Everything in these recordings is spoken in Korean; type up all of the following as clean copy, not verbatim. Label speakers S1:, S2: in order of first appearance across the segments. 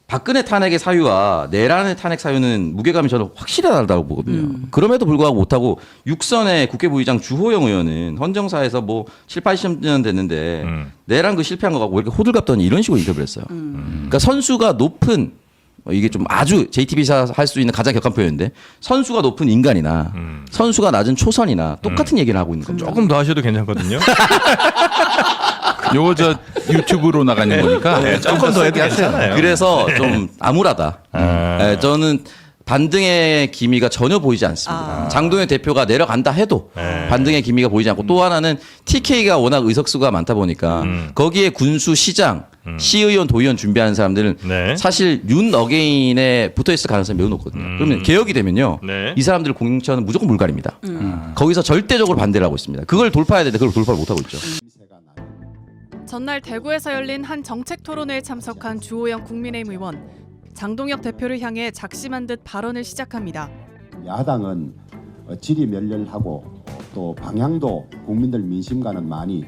S1: 박근혜 탄핵의 사유와 내란의 탄핵 사유는 무게감이 저는 확실히 다르다고 보거든요. 그럼에도 불구하고 못하고 육선의 국회 부의장 주호영 의원은 헌정사에서 뭐 7, 80년 됐는데 내란 그 실패한 거 갖고 왜 이렇게 호들갑 떠니 이런 식으로 인터뷰를 했어요. 그러니까 선수가 높은 이게 좀 아주 JTB사 할 수 있는 가장 격한 표현인데 선수가 높은 인간이나 선수가 낮은 초선이나 똑같은 얘기를 하고 있는 겁니다.
S2: 조금 더 하셔도 괜찮거든요.
S3: 요거 저 유튜브로 나가는 거니까
S2: 네, 조금 더 해도 괜찮아요.
S1: 그래서 좀 암울하다. 네, 저는 반등의 기미가 전혀 보이지 않습니다. 장동현 대표가 내려간다 해도 반등의 기미가 보이지 않고 또 하나는 TK가 워낙 의석수가 많다 보니까 거기에 군수, 시장, 시의원, 도의원 준비하는 사람들은
S2: 네.
S1: 사실 윤 어게인에 붙어있을 가능성이 매우 높거든요. 그러면 개혁이 되면요.
S2: 네.
S1: 이 사람들 공천은 무조건 물갈입니다. 거기서 절대적으로 반대를 하고 있습니다. 그걸 돌파해야 되는데 그걸 돌파를 못하고 있죠.
S4: 전날 대구에서 열린 한 정책 토론회에 참석한 주호영 국민의힘 의원. 장동혁 대표를 향해 작심한 듯 발언을 시작합니다.
S5: 야당은 질이 멸렬하고 또 방향도 국민들 민심과는 많이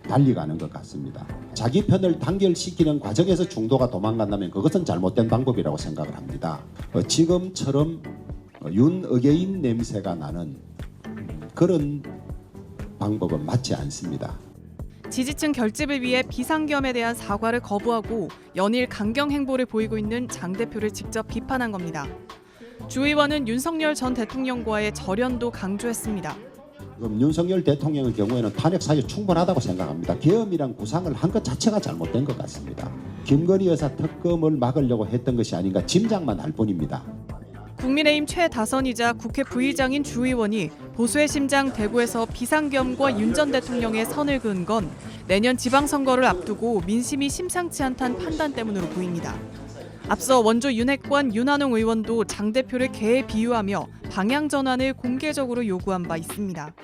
S5: 달리 가는 것 같습니다. 자기 편을 단결시키는 과정에서 중도가 도망간다면 그것은 잘못된 방법이라고 생각을 합니다. 지금처럼 윤 어게인 냄새가 나는 그런 방법은 맞지 않습니다.
S4: 지지층 결집을 위해 비상겸에 대한 사과를 거부하고 연일 강경 행보를 보이고 있는 장 대표를 직접 비판한 겁니다. 주 의원은 윤석열 전 대통령과의 절연도 강조했습니다.
S5: 그럼 윤석열 대통령의 경우에는 탄핵 사유 충분하다고 생각합니다. 계엄이란 구상을 한 것 자체가 잘못된 것 같습니다. 김건희 여사 특검을 막으려고 했던 것이 아닌가 짐작만 할 뿐입니다.
S4: 국민의힘 최다선이자 국회 부의장인 주 의원이 보수의 심장 대구에서 비상겸과 윤 전 대통령의 선을 그은 건 내년 지방선거를 앞두고 민심이 심상치 않다는 판단 때문으로 보입니다. 앞서 원조 윤핵관 윤한홍 의원도 장 대표를 개에 비유하며 방향 전환을 공개적으로 요구한 바 있습니다.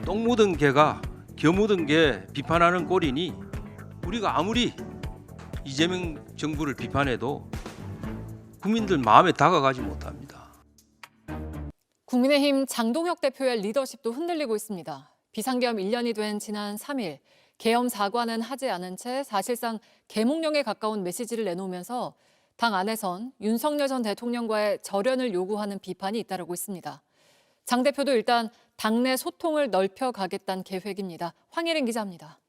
S6: 똥 묻은 개가 겨 묻은 개 비판하는 꼴이니 우리가 아무리 이재명 정부를 비판해도 국민들 마음에 다가가지 못합니다.
S7: 국민의힘 장동혁 대표의 리더십도 흔들리고 있습니다. 비상계엄 1년이 된 지난 3일 계엄 사과는 하지 않은 채 사실상 계몽령에 가까운 메시지를 내놓으면서 당 안에선 윤석열 전 대통령과의 절연을 요구하는 비판이 잇따르고 있습니다. 장 대표도 일단 당내 소통을 넓혀가겠다는 계획입니다. 황혜린 기자입니다.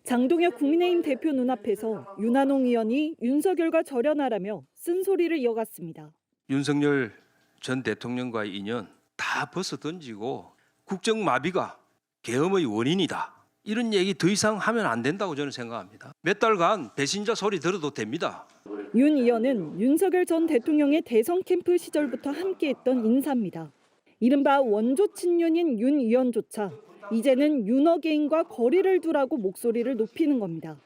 S8: 장동혁 국민의힘 대표 눈앞에서 윤한홍 의원이 윤석열과 절연하라며 쓴소리를 이어갔습니다.
S6: 윤석열 전 대통령과의 인연 다 벗어 던지고 국정마비가 계엄의 원인이다. 이런 얘기 더 이상 하면 안 된다고 저는 생각합니다. 몇 달간 배신자 소리 들어도 됩니다.
S8: 윤 의원은 윤석열 전 대통령의 대선 캠프 시절부터 함께했던 인사입니다. 이른바 원조 친윤인 윤 의원조차 이제는 윤 어게인과 거리를 두라고 목소리를 높이는 겁니다.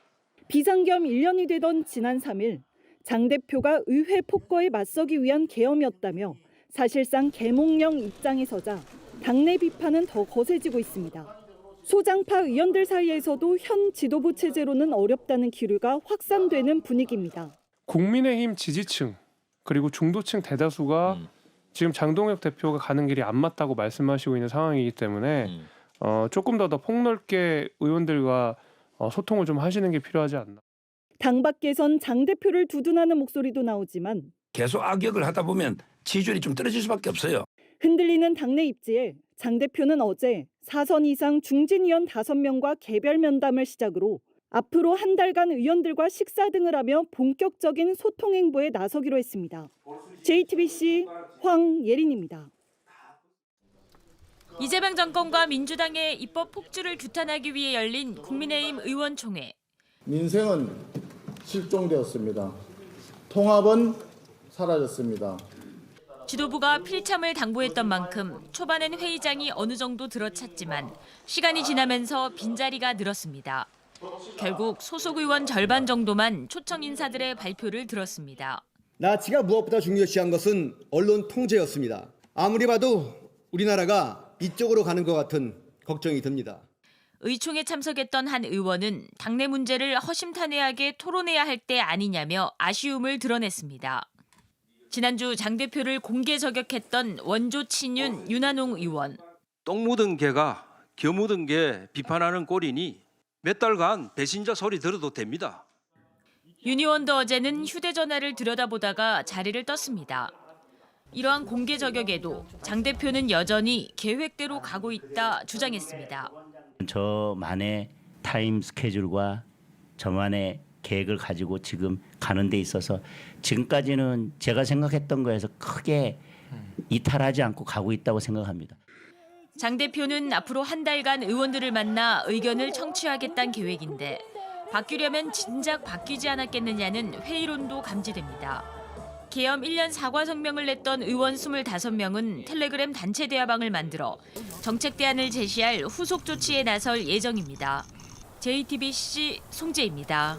S8: 비상계엄 1년이 되던 지난 3일 장 대표가 의회 폭거에 맞서기 위한 계엄이었다며 사실상 계몽령 입장에 서자 당내 비판은 더 거세지고 있습니다. 소장파 의원들 사이에서도 현 지도부 체제로는 어렵다는 기류가 확산되는 분위기입니다.
S9: 국민의힘 지지층 그리고 중도층 대다수가 지금 장동혁 대표가 가는 길이 안 맞다고 말씀하시고 있는 상황이기 때문에 조금 더 폭넓게 의원들과 소통을 좀 하시는 게 필요하지 않나.
S8: 당 밖에선 장 대표를 두둔하는 목소리도 나오지만
S10: 계속 악역을 하다 보면 지지율이 좀 떨어질 수밖에 없어요.
S8: 흔들리는 당내 입지에 장 대표는 어제 4선 이상 중진 의원 5명과 개별 면담을 시작으로 앞으로 한 달간 의원들과 식사 등을 하며 본격적인 소통 행보에 나서기로 했습니다. JTBC 황예린입니다.
S11: 이재명 정권과 민주당의 입법 폭주를 규탄하기 위해 열린 국민의힘 의원총회.
S12: 민생은 실종되었습니다. 통합은 사라졌습니다.
S11: 지도부가 필참을 당부했던 만큼 초반엔 회의장이 어느 정도 들어찼지만 시간이 지나면서 빈자리가 늘었습니다. 결국 소속 의원 절반 정도만 초청 인사들의 발표를 들었습니다.
S13: 나치가 무엇보다 중요시한 것은 언론 통제였습니다. 아무리 봐도 우리나라가 이쪽으로 가는 것 같은 걱정이 듭니다.
S11: 의총에 참석했던 한 의원은 당내 문제를 허심탄회하게 토론해야 할 때 아니냐며 아쉬움을 드러냈습니다. 지난주 장 대표를 공개 저격했던 원조 친윤 윤한홍 의원.
S6: 똥 묻은 개가 겨 묻은 개 비판하는 꼴이니 몇 달간 배신자 소리 들어도 됩니다.
S11: 윤 의원도 어제는 휴대전화를 들여다보다가 자리를 떴습니다. 이러한 공개 저격에도 장 대표는 여전히 계획대로 가고 있다 주장했습니다.
S14: 저만의 타임 스케줄과 저만의 계획을 가지고 지금 가는 데 있어서 지금까지는 제가 생각했던 거에서 크게 이탈하지 않고 가고 있다고 생각합니다.
S11: 장 대표는 앞으로 한 달간 의원들을 만나 의견을 청취하겠다는 계획인데 바뀌려면 진작 바뀌지 않았겠느냐는 회의론도 감지됩니다. 계엄 1년 사과 성명을 냈던 의원 25명은 텔레그램 단체 대화방을 만들어 정책 대안을 제시할 후속 조치에 나설 예정입니다. JTBC 송재입니다.